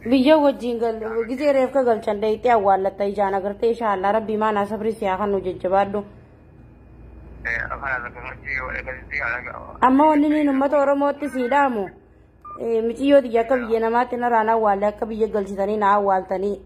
biyya wajjin gizee reefka galchan dayitee awwaallatta ijaan agartee inshaallah rabbii maanaa sabri siyaa kan nu jajjabaadhu. Amma wanni niin uummata Oromootti siidhaamu miciyyoo xiyya akka biyya namaatti narraan awwaalle akka biyya galchitanii na awwaaltanii.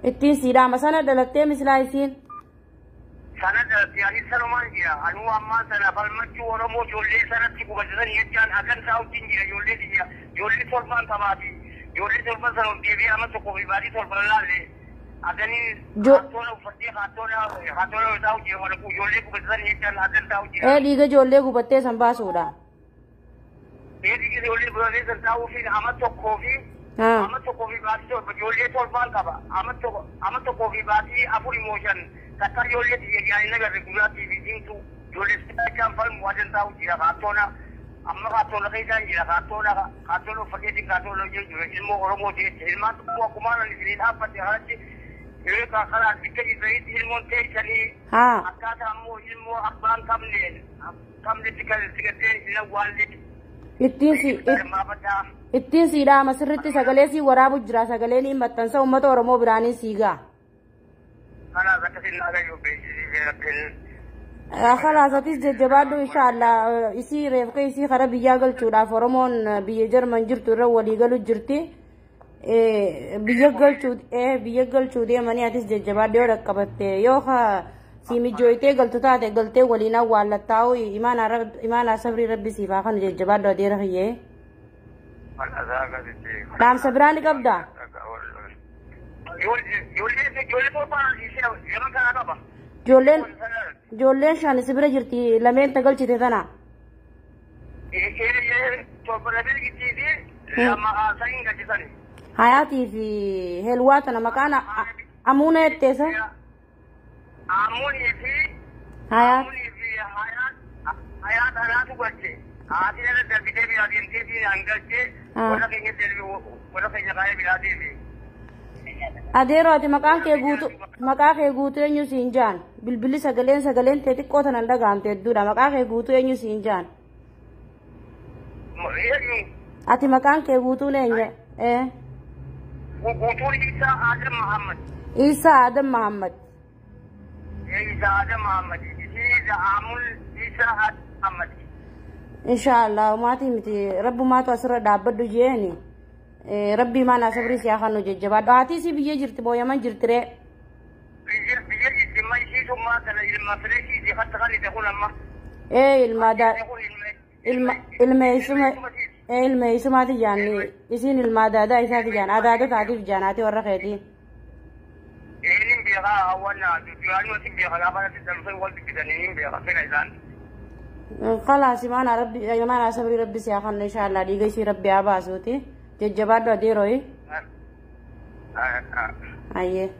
Ittiin siidhaama sana dalattee mislaa isiin. Sana dalattee sanumaan jira. Anuu ammaa sana falmachuu Oromoo ijoollee sanatti gubatan jechaan akan saawutiin jira ijoollee biyya ijoollee torban tabaati. Ijoollee torban sana deebi'ee amma tokko fi baadii torban laalle akanii haattoona uffattee haattoona taa'u jira wala ijoollee gubatan jechaan akan taa'u jira. Dhiiga ijoollee gubattee san baasuudha. Dhiiga ijoollee gubattee san taa'uu fi amma tokkoo fi amma tokkoo fi baadii torba ijoollee torban qaba. Amma tokkoo fi baadii afur immoo takka ijoollee biyya nagarre gurraatii fi diimtuu ijoollee kan falmu wadan taa'u jira haattoona amma haattoona keessaan jira haattoona uffateetiin haattoona jira ilmoo Oromoo jecha ilmaan tokko akkuma isin dhaabbate haratti yoo karaa bikka jiranitti ilmoon teessanii akkaataa ammoo ilmoo abbaan qabnetti kan sigatee hin awwaalle. Ittiin siidhaama sirriitti sagalee sii waraabu jira sagaleen hin maxxansa uummata Oromoo biraanii siigaa. خلاص جبادو إن شاء الله يصير يبقى يصير خراب يجعل شو فرمون بيجر من جرت الرو اللي قالوا جرتي بيجعل شو ده ماني أتيس جبادو ركبت يوخا سيمي جويته قلت تاته قلته ولينا والله تاو إيمان صبري ربي سيفا خن جبادو ده رهيه نام صبراني كبدا Ijoolleen shan sibira jirti lameen tagalchite tana. Hayaatii fi helwaa tana maqaan amuuna jetteessa. Amuunii fi hayaat hanaatu galche. Haati irra darbitee biraa deemtee fi hangalchee warra keenya kaayee biraa deeme. Adeerooti maqaa kee guutuu eenyu siin jaan bilbilli sagaleen tee xiqqoo tanan dhagaamte hedduudha maqaa kee guutuu eenyu siin jaan ati maqaan kee guutuun eenyu guutuun Isaa Adam Muhammad Isaa Adam Muhammad Isaa Amul Isaa Adam Muhammad inshaallah maatii miti rabbumaatu asirra dhaabbadhu jeeni ربي ما ناسبريس يا خانو ججباد هاتي سي بيجي جرت بويا من جرت ري بيجي ما يشي ثم كان المفرشي دي خط غني تقول اما الميسما تجاني يسين المادا دا يسا تجان عدادة تعطي تجاناتي ورا خيتي إنين بيغا أولنا جواني وسيب بيغا لابانا تدمسي والد كدنين بيغا فين ايزان خلاص ما ناسبري ربي سي خانو إن شاء الله ديغي سي ربي عباسوتي جباد ديروي. أيه.